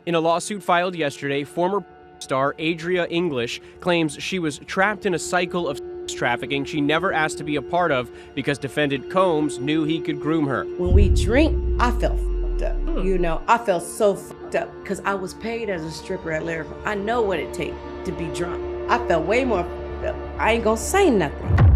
In a lawsuit filed yesterday, former star Adria English claims she was trapped in a cycle of trafficking she never asked to be a part of because defendant Combs knew he could groom her. When we drink, I felt fucked up. You know, I felt so fucked up because I was paid as a stripper at Lyrical. I know what it takes to be drunk. I felt way more fucked up. I ain't gonna say nothing.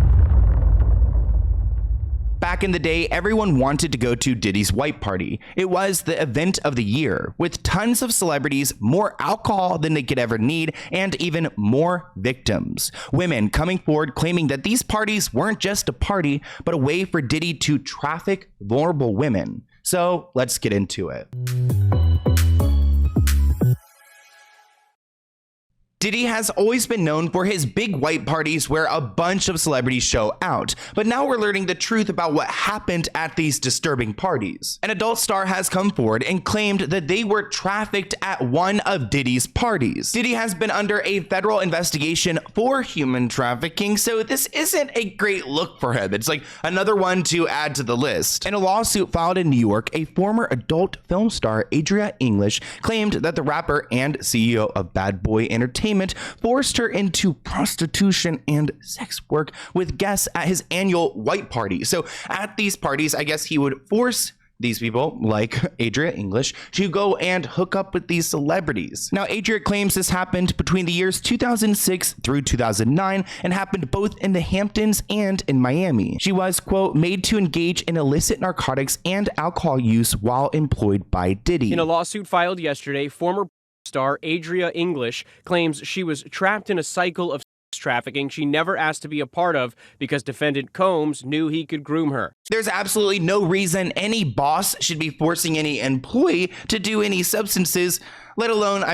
Back in the day, everyone wanted to go to Diddy's white party. It was the event of the year, with tons of celebrities, more alcohol than they could ever need, and even more victims. Women coming forward claiming that these parties weren't just a party, but a way for Diddy to traffic vulnerable women. So let's get into it. Diddy has always been known for his big white parties where a bunch of celebrities show out, but now we're learning the truth about what happened at these disturbing parties. An adult star has come forward and claimed that they were trafficked at one of Diddy's parties. Diddy has been under a federal investigation for human trafficking, so this isn't a great look for him. It's like another one to add to the list. In a lawsuit filed in New York, a former adult film star, Adria English, claimed that the rapper and CEO of Bad Boy Entertainment forced her into prostitution and sex work with guests at his annual white party. So at these parties, I guess he would force these people, like Adria English, to go and hook up with these celebrities. Now, Adria claims this happened between the years 2006 through 2009 and happened both in the Hamptons and in Miami. She was, quote, made to engage in illicit narcotics and alcohol use while employed by Diddy. In a lawsuit filed yesterday, former star Adria English claims she was trapped in a cycle of trafficking she never asked to be a part of because defendant Combs knew he could groom her. There's absolutely no reason any boss should be forcing any employee to do any substances, let alone,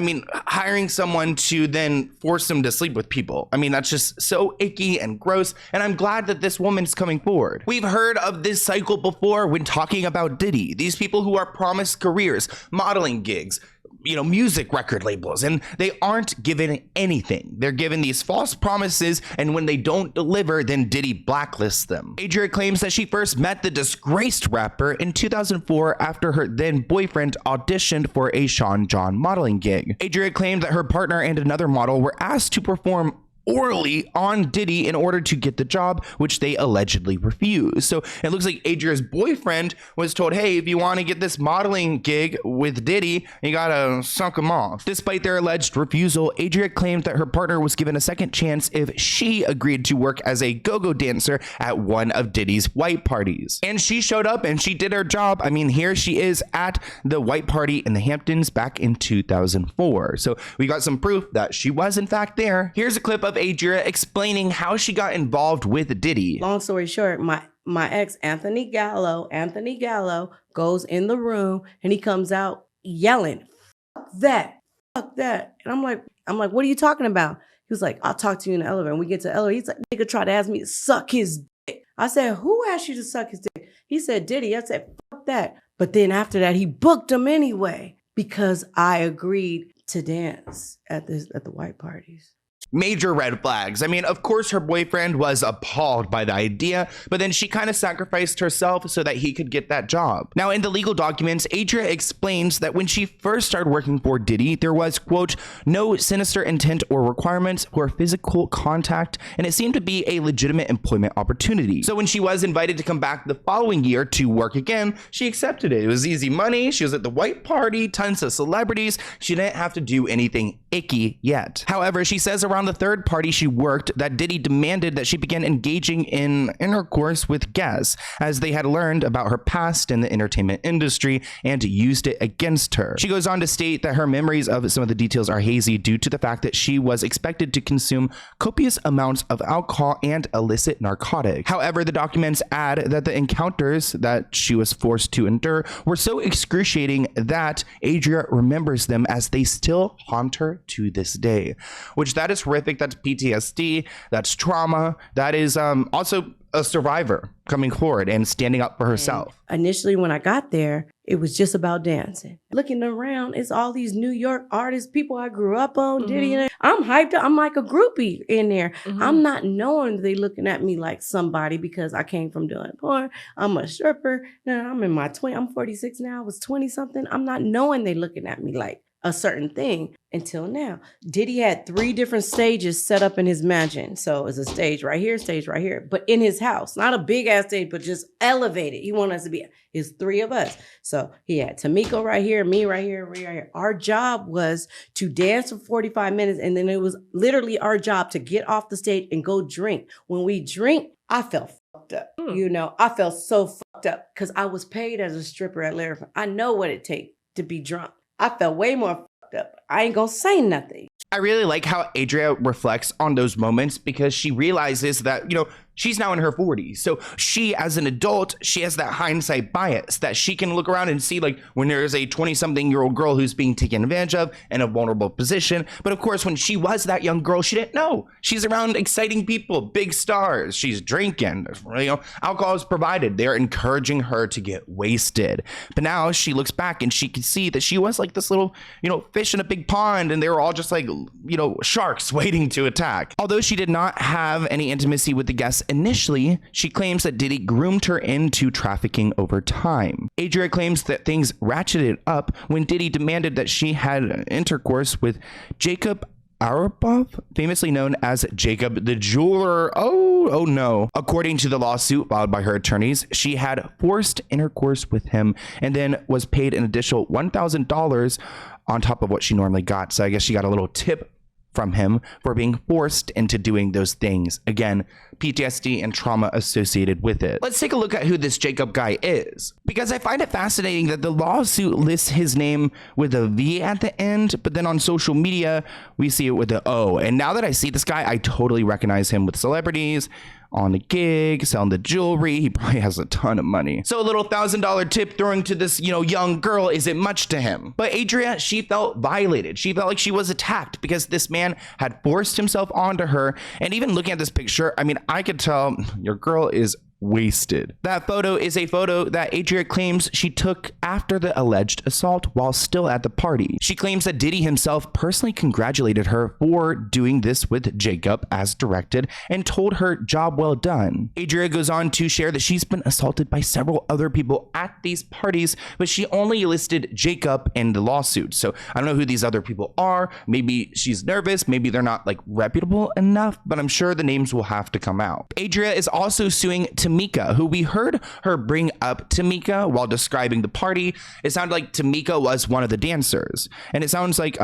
hiring someone to then force them to sleep with people. That's just so icky and gross, and I'm glad that this woman's coming forward. We've heard of this cycle before when talking about Diddy. These people who are promised careers, modeling gigs, music record labels, and they aren't given anything. They're given these false promises, and when they don't deliver, then Diddy blacklists them. Adria claims that she first met the disgraced rapper in 2004 after her then boyfriend auditioned for a Sean John modeling gig. Adria claimed that her partner and another model were asked to perform orally on Diddy in order to get the job, which they allegedly refused. So it looks like Adria's boyfriend was told, hey, if you want to get this modeling gig with Diddy, you gotta suck him off. Despite their alleged refusal, Adria claimed that her partner was given a second chance if she agreed to work as a go-go dancer at one of Diddy's white parties. And she showed up and she did her job. Here she is at the white party in the Hamptons back in 2004. So we got some proof that she was in fact there. Here's a clip of Adria explaining how she got involved with Diddy. Long story short, my ex, Anthony Gallo, goes in the room and he comes out yelling, fuck that. And I'm like, what are you talking about? He was like, I'll talk to you in the elevator. And we get to the elevator. He's like, nigga tried to ask me to suck his dick. I said, who asked you to suck his dick? He said, Diddy. I said, fuck that. But then after that, he booked him anyway because I agreed to dance at the white parties. Major red flags. Of course her boyfriend was appalled by the idea, but then she kind of sacrificed herself so that he could get that job. Now, in the legal documents, Adria explains that when she first started working for Diddy, there was, quote, no sinister intent or requirements for physical contact, and it seemed to be a legitimate employment opportunity. So when she was invited to come back the following year to work again, she accepted it. It was easy money. She was at the white party, tons of celebrities. She didn't have to do anything icky yet. However, she says around the third party she worked that Diddy demanded that she begin engaging in intercourse with guests, as they had learned about her past in the entertainment industry and used it against her. She goes on to state that her memories of some of the details are hazy due to the fact that she was expected to consume copious amounts of alcohol and illicit narcotics. However, the documents add that the encounters that she was forced to endure were so excruciating that Adria remembers them as they still haunt her to this day, which that is horrific. That's PTSD, that's trauma, that is also a survivor coming forward and standing up for herself. And initially, when I got there, it was just about dancing. Looking around, it's all these New York artists, people I grew up on, Diddy, and I'm hyped up. I'm like a groupie in there. I'm not knowing they looking at me like somebody because I came from doing porn. I'm a stripper. Now I'm in my 20s. I'm 46 now. I was 20 something. I'm not knowing they looking at me like a certain thing until now. Diddy had 3 different stages set up in his mansion. So it's a stage right here, but in his house, not a big ass stage, but just elevated. He wanted us to be, it's 3 of us. So he had Tamiko right here, me right here, me right here. Our job was to dance for 45 minutes. And then it was literally our job to get off the stage and go drink. When we drink, I felt fucked up. I felt so fucked up because I was paid as a stripper at Larry. I know what it takes to be drunk. I felt way more fucked up. I ain't gonna say nothing. I really like how Adria reflects on those moments because she realizes that, she's now in her 40s. So she, as an adult, she has that hindsight bias that she can look around and see, like, when there's a 20-something-year-old girl who's being taken advantage of in a vulnerable position. But of course, when she was that young girl, she didn't know. She's around exciting people, big stars. She's drinking. Alcohol is provided. They're encouraging her to get wasted. But now she looks back and she can see that she was like this little, fish in a big pond, and they were all just like, sharks waiting to attack. Although she did not have any intimacy with the guests initially, she claims that Diddy groomed her into trafficking over time. Adria claims that things ratcheted up when Diddy demanded that she had intercourse with Jacob Arabov, famously known as Jacob the Jeweler. Oh no. According to the lawsuit filed by her attorneys, she had forced intercourse with him and then was paid an additional $1,000 on top of what she normally got. So I guess she got a little tip from him for being forced into doing those things. Again, PTSD and trauma associated with it. Let's take a look at who this Jacob guy is, because I find it fascinating that the lawsuit lists his name with a V at the end, but then on social media, we see it with the O. And now that I see this guy, I totally recognize him with celebrities, on the gig, selling the jewelry. He probably has a ton of money. So a little $1,000 tip throwing to this, young girl isn't much to him. But Adria, she felt violated. She felt like she was attacked because this man had forced himself onto her. And even looking at this picture, I could tell your girl is wasted. That photo is a photo that Adria claims she took after the alleged assault while still at the party. She claims that Diddy himself personally congratulated her for doing this with Jacob as directed and told her job well done. Adria goes on to share that she's been assaulted by several other people at these parties, but she only listed Jacob in the lawsuit. So I don't know who these other people are. Maybe she's nervous. Maybe they're not reputable enough, but I'm sure the names will have to come out. Adria is also suing Tamika, who we heard her bring up Tamika while describing the party. It sounded like Tamika was one of the dancers. And it sounds like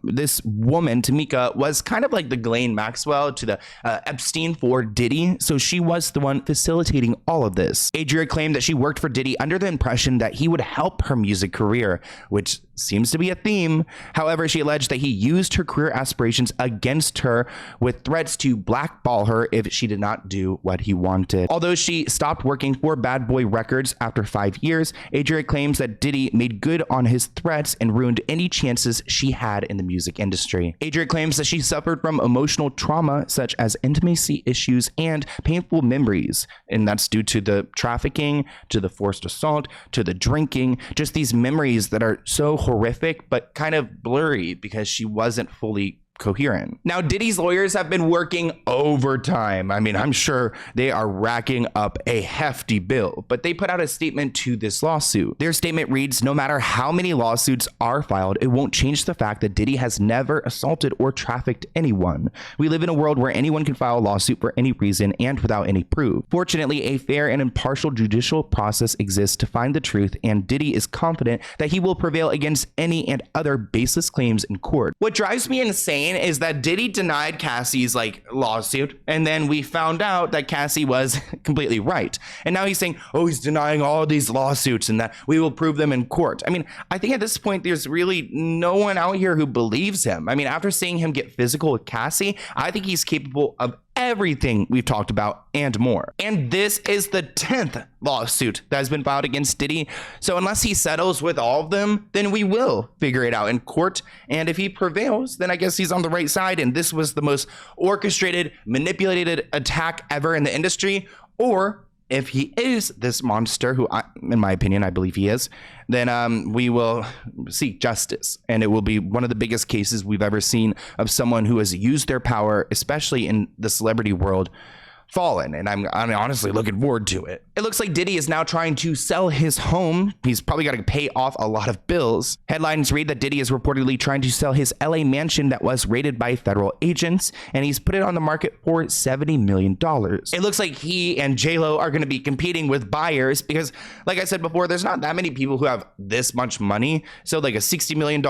this woman, Tamika, was kind of like the Ghislaine Maxwell to the Epstein for Diddy. So she was the one facilitating all of this. Adria claimed that she worked for Diddy under the impression that he would help her music career, which seems to be a theme. However, she alleged that he used her career aspirations against her with threats to blackball her if she did not do what he wanted. Although she stopped working for Bad Boy Records after 5 years, Adria claims that Diddy made good on his threats and ruined any chances she had in the music industry. Adria claims that she suffered from emotional trauma such as intimacy issues and painful memories, and that's due to the trafficking, to the forced assault, to the drinking, just these memories that are so horrific but kind of blurry because she wasn't fully coherent. Now, Diddy's lawyers have been working overtime. I'm sure they are racking up a hefty bill, but they put out a statement to this lawsuit. Their statement reads, "No matter how many lawsuits are filed, it won't change the fact that Diddy has never assaulted or trafficked anyone. We live in a world where anyone can file a lawsuit for any reason and without any proof. Fortunately, a fair and impartial judicial process exists to find the truth, and Diddy is confident that he will prevail against any and other baseless claims in court." What drives me insane is that Diddy denied Cassie's lawsuit, and then we found out that Cassie was completely right. And now he's saying, he's denying all these lawsuits and that we will prove them in court. I think at this point there's really no one out here who believes him. After seeing him get physical with Cassie, I think he's capable of everything we've talked about and more. And this is the 10th lawsuit that has been filed against Diddy. So unless he settles with all of them, then we will figure it out in court. And if he prevails, then I guess he's on the right side. And this was the most orchestrated, manipulated attack ever in the industry. Or if he is this monster, who in my opinion, I believe he is, then we will seek justice. And it will be one of the biggest cases we've ever seen of someone who has used their power, especially in the celebrity world, fallen. And I'm honestly looking forward to it. It looks like Diddy is now trying to sell his home. He's probably got to pay off a lot of bills. Headlines read that Diddy is reportedly trying to sell his LA mansion that was raided by federal agents, and he's put it on the market for $70 million. It looks like he and J-Lo are going to be competing with buyers because, like I said before, there's not that many people who have this much money. So like a $60 million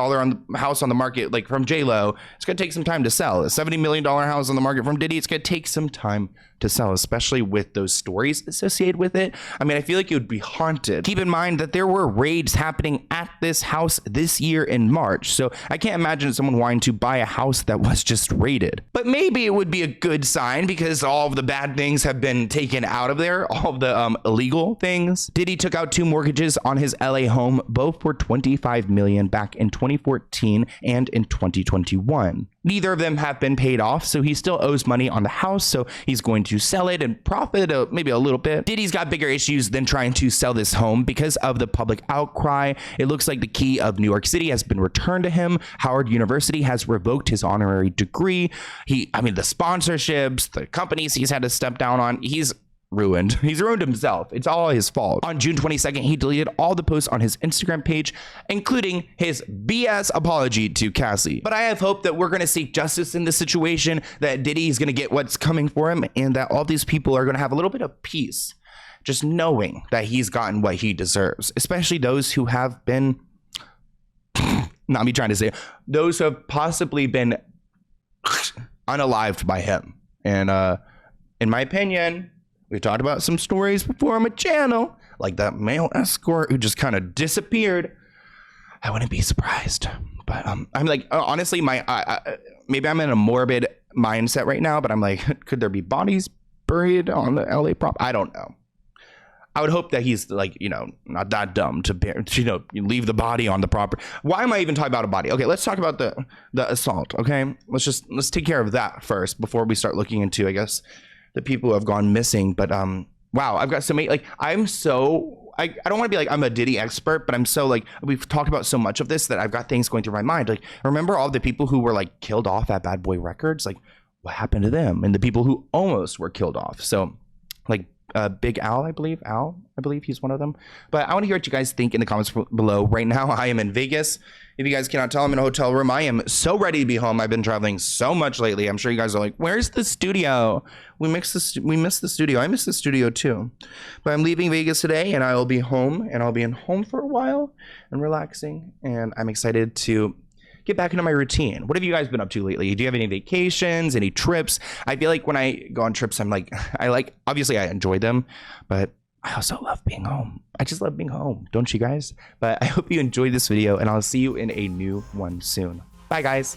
house on the market, like from J-Lo, it's going to take some time to sell. A $70 million house on the market from Diddy, it's going to take some time to sell, especially with those stories associated with it. I mean, I feel like it would be haunted. Keep in mind that there were raids happening at this house this year in March, so I can't imagine someone wanting to buy a house that was just raided. But maybe it would be a good sign because all of the bad things have been taken out of there, all of the illegal things. Diddy took out 2 mortgages on his LA home, both for $25 million back in 2014 and in 2021. Neither of them have been paid off, so he still owes money on the house, so he's going to sell it and profit maybe a little bit. Diddy's got bigger issues than trying to sell this home because of the public outcry. It looks like the key of New York City has been returned to him. Howard University has revoked his honorary degree. The sponsorships, the companies he's had to step down on, he's ruined himself. It's all his fault. On June 22nd, he deleted all the posts on his Instagram page, including his BS apology to Cassie. But I have hope that we're going to seek justice in this situation, that Diddy is going to get what's coming for him, and that all these people are going to have a little bit of peace, just knowing that he's gotten what he deserves, especially those who have been, not me trying to say, those who have possibly been unalived by him. And in my opinion, we've talked about some stories before on my channel, like that male escort who just kind of disappeared. I wouldn't be surprised. But I'm like, honestly, maybe I'm in a morbid mindset right now, but I'm like, could there be bodies buried on the LA prop? I don't know. I would hope that he's like, not that dumb to leave the body on the property. Why am I even talking about a body? Okay, let's talk about the assault. Okay, let's take care of that first before we start looking into, I guess, the people who have gone missing. But wow, I've got so many, like, I don't want to be like I'm a Diddy expert, but I'm so like, we've talked about so much of this that I've got things going through my mind. Like, remember all the people who were like killed off at Bad Boy Records? Like, what happened to them? And the people who almost were killed off. So like Big Al, I believe he's one of them. But I want to hear what you guys think in the comments below. Right now, I am in Vegas. If you guys cannot tell, I'm in a hotel room. I am so ready to be home. I've been traveling so much lately. I'm sure you guys are like, where's the studio? We missed the studio. I miss the studio too. But I'm leaving Vegas today, and I will be home, and I'll be home for a while and relaxing. And I'm excited to get back into my routine. What have you guys been up to lately? Do you have any vacations, any trips? I feel like when I go on trips, obviously I enjoy them, but I also love being home. I just love being home. Don't you guys? But I hope you enjoyed this video, and I'll see you in a new one soon. Bye, guys.